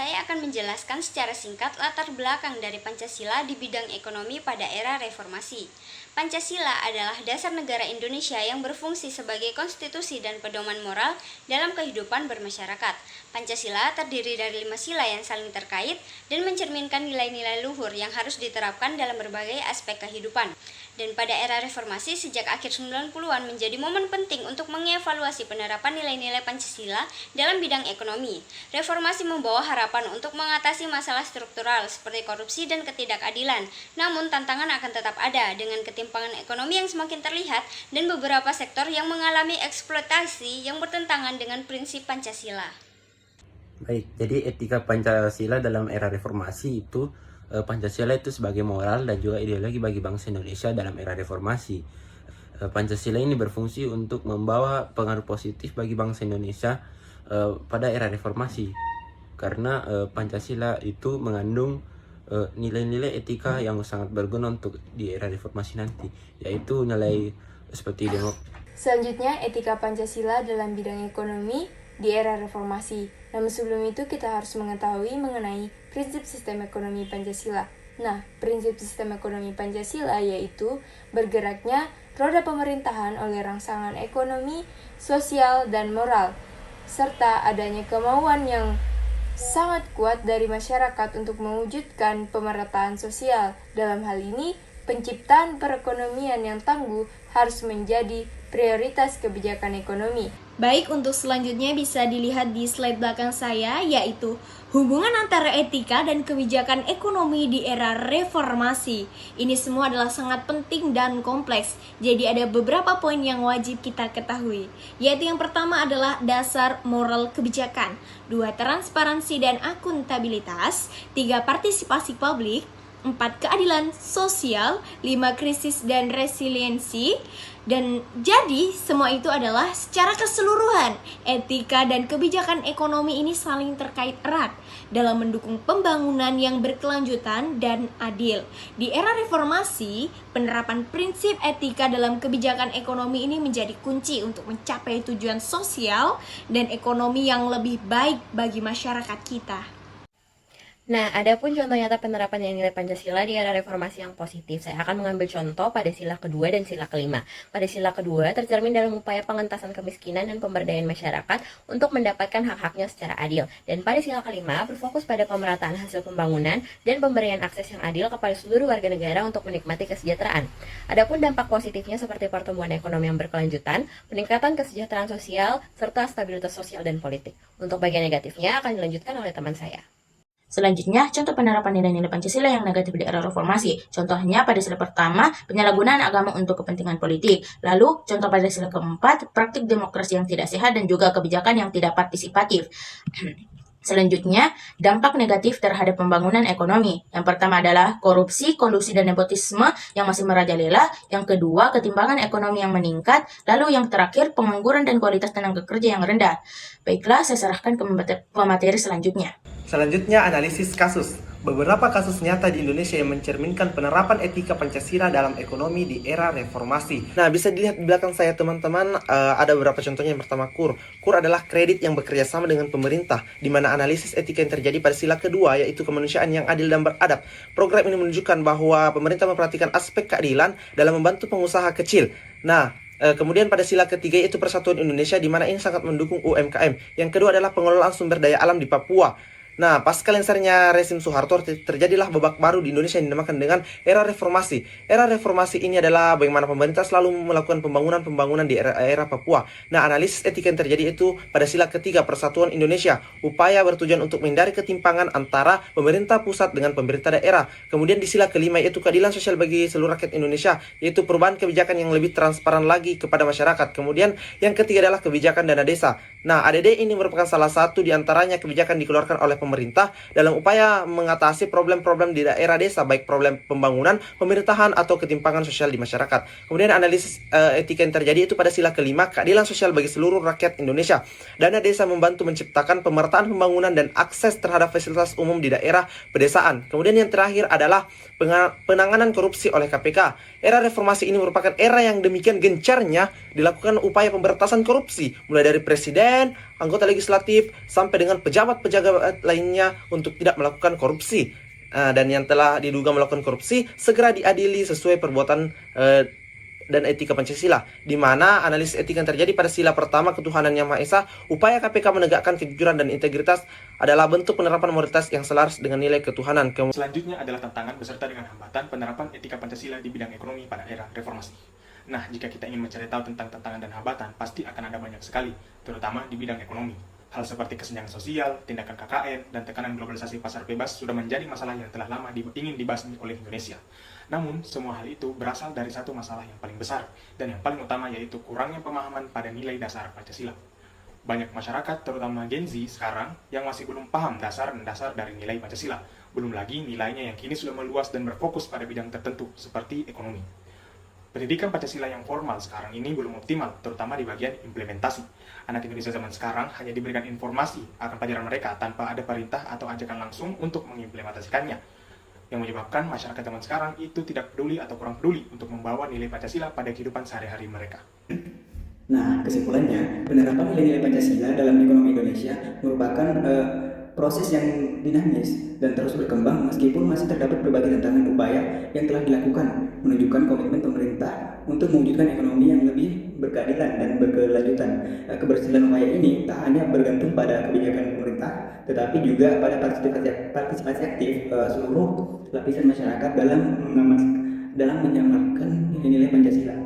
saya akan menjelaskan secara singkat latar belakang dari Pancasila di bidang ekonomi pada era reformasi. Pancasila adalah dasar negara Indonesia yang berfungsi sebagai konstitusi dan pedoman moral dalam kehidupan bermasyarakat. Pancasila terdiri dari 5 sila yang saling terkait dan mencerminkan nilai-nilai luhur yang harus diterapkan dalam berbagai aspek kehidupan. Dan pada era reformasi sejak akhir 90-an menjadi momen penting untuk mengevaluasi penerapan nilai-nilai Pancasila dalam bidang ekonomi. Reformasi membawa harapan untuk mengatasi masalah struktural seperti korupsi dan ketidakadilan. Namun tantangan akan tetap ada dengan ketimpangan ekonomi yang semakin terlihat dan beberapa sektor yang mengalami eksploitasi yang bertentangan dengan prinsip Pancasila. Baik, jadi etika Pancasila dalam era reformasi itu Pancasila itu sebagai moral dan juga ideologi bagi bangsa Indonesia dalam era reformasi. Pancasila ini berfungsi untuk membawa pengaruh positif bagi bangsa Indonesia pada era reformasi. Karena Pancasila itu mengandung nilai-nilai etika yang sangat berguna untuk di era reformasi nanti, yaitu nilai seperti Selanjutnya, etika Pancasila dalam bidang ekonomi di era reformasi. Namun sebelum itu kita harus mengetahui mengenai prinsip sistem ekonomi Pancasila. Nah, prinsip sistem ekonomi Pancasila yaitu bergeraknya roda pemerintahan oleh rangsangan ekonomi, sosial, dan moral, serta adanya kemauan yang sangat kuat dari masyarakat untuk mewujudkan pemerataan sosial. Dalam hal ini, penciptaan perekonomian yang tangguh harus menjadi prioritas kebijakan ekonomi. Baik, untuk selanjutnya bisa dilihat di slide belakang saya, yaitu hubungan antara etika dan kebijakan ekonomi di era reformasi. Ini semua adalah sangat penting dan kompleks, jadi ada beberapa poin yang wajib kita ketahui. Yaitu yang pertama adalah dasar moral kebijakan, 2 transparansi dan akuntabilitas, 3 partisipasi publik, 4 keadilan sosial, 5 krisis dan resiliensi. Dan jadi semua itu adalah secara keseluruhan etika dan kebijakan ekonomi ini saling terkait erat dalam mendukung pembangunan yang berkelanjutan dan adil. Di era reformasi, penerapan prinsip etika dalam kebijakan ekonomi ini menjadi kunci untuk mencapai tujuan sosial dan ekonomi yang lebih baik bagi masyarakat kita. Nah, ada pun contoh nyata penerapan nilai Pancasila di era reformasi yang positif. Saya akan mengambil contoh pada sila kedua dan sila kelima. Pada sila kedua, tercermin dalam upaya pengentasan kemiskinan dan pemberdayaan masyarakat untuk mendapatkan hak-haknya secara adil. Dan pada sila kelima, berfokus pada pemerataan hasil pembangunan dan pemberian akses yang adil kepada seluruh warga negara untuk menikmati kesejahteraan. Adapun dampak positifnya seperti pertumbuhan ekonomi yang berkelanjutan, peningkatan kesejahteraan sosial, serta stabilitas sosial dan politik. Untuk bagian negatifnya akan dilanjutkan oleh teman saya. Selanjutnya, contoh penerapan nilai-nilai Pancasila yang negatif di era reformasi. Contohnya pada sila pertama, penyalahgunaan agama untuk kepentingan politik. Lalu, contoh pada sila keempat, praktik demokrasi yang tidak sehat dan juga kebijakan yang tidak partisipatif. Selanjutnya, dampak negatif terhadap pembangunan ekonomi. Yang pertama adalah korupsi, kolusi, dan nepotisme yang masih merajalela. Yang kedua, ketimpangan ekonomi yang meningkat. Lalu yang terakhir, pengangguran dan kualitas tenaga kerja yang rendah. Baiklah, saya serahkan ke pemateri selanjutnya. Selanjutnya, analisis kasus. Beberapa kasus nyata di Indonesia yang mencerminkan penerapan etika Pancasila dalam ekonomi di era reformasi. Nah, bisa dilihat di belakang saya teman-teman, ada beberapa contohnya. Yang pertama, KUR. KUR adalah kredit yang bekerja sama dengan pemerintah, di mana analisis etika yang terjadi pada sila kedua, yaitu kemanusiaan yang adil dan beradab. Program ini menunjukkan bahwa pemerintah memperhatikan aspek keadilan dalam membantu pengusaha kecil. Nah, kemudian pada sila ketiga yaitu Persatuan Indonesia, di mana ini sangat mendukung UMKM. Yang kedua adalah pengelolaan sumber daya alam di Papua. Nah, pasca lengsernya rezim Soeharto, terjadilah babak baru di Indonesia yang dinamakan dengan era reformasi. Era reformasi ini adalah bagaimana pemerintah selalu melakukan pembangunan di era Papua. Nah, analisis etika yang terjadi itu pada sila ketiga Persatuan Indonesia. Upaya bertujuan untuk menghindari ketimpangan antara pemerintah pusat dengan pemerintah daerah. Kemudian di sila kelima yaitu keadilan sosial bagi seluruh rakyat Indonesia, yaitu perubahan kebijakan yang lebih transparan lagi kepada masyarakat. Kemudian yang ketiga adalah kebijakan dana desa. Nah, ADD ini merupakan salah satu di antaranya kebijakan dikeluarkan oleh pemerintah dalam upaya mengatasi problem-problem di daerah desa, baik problem pembangunan, pemerintahan, atau ketimpangan sosial di masyarakat. Kemudian analisis etika yang terjadi itu pada sila kelima, keadilan sosial bagi seluruh rakyat Indonesia. Dana desa membantu menciptakan pemerataan pembangunan dan akses terhadap fasilitas umum di daerah pedesaan. Kemudian yang terakhir adalah penanganan korupsi oleh KPK. Era reformasi ini merupakan era yang demikian gencarnya dilakukan upaya pemberantasan korupsi, mulai dari presiden, anggota legislatif, sampai dengan pejabat-pejabat lainnya untuk tidak melakukan korupsi. Dan yang telah diduga melakukan korupsi segera diadili sesuai perbuatan dan etika Pancasila, di mana analisis etika yang terjadi pada sila pertama ketuhanan yang Maha Esa, upaya KPK menegakkan kejujuran dan integritas adalah bentuk penerapan moralitas yang selaras dengan nilai ketuhanan. Selanjutnya adalah tantangan beserta dengan hambatan penerapan etika Pancasila di bidang ekonomi pada era reformasi. Nah, jika kita ingin mencari tahu tentang tantangan dan hambatan, pasti akan ada banyak sekali, terutama di bidang ekonomi. Hal seperti kesenjangan sosial, tindakan KKN, dan tekanan globalisasi pasar bebas sudah menjadi masalah yang telah lama ingin dibasmi oleh Indonesia. Namun, semua hal itu berasal dari satu masalah yang paling besar, dan yang paling utama yaitu kurangnya pemahaman pada nilai dasar Pancasila. Banyak masyarakat, terutama Gen Z sekarang, yang masih belum paham dasar dari nilai Pancasila. Belum lagi nilainya yang kini sudah meluas dan berfokus pada bidang tertentu, seperti ekonomi. Pendidikan Pancasila yang formal sekarang ini belum optimal, terutama di bagian implementasi. Anak Indonesia zaman sekarang hanya diberikan informasi akan pelajaran mereka tanpa ada perintah atau ajakan langsung untuk mengimplementasikannya. Yang menyebabkan masyarakat zaman sekarang itu tidak peduli atau kurang peduli untuk membawa nilai Pancasila pada kehidupan sehari-hari mereka. Nah, kesimpulannya, penerapan nilai-nilai Pancasila dalam ekonomi Indonesia merupakan proses yang dinamis dan terus berkembang meskipun masih terdapat berbagai tantangan upaya yang telah dilakukan, menunjukkan komitmen pemerintah untuk mewujudkan ekonomi yang lebih berkeadilan dan berkelanjutan. Keberhasilan upaya ini tak hanya bergantung pada kebijakan pemerintah, tetapi juga pada partisipasi aktif seluruh lapisan masyarakat dalam mengamalkan nilai-nilai Pancasila.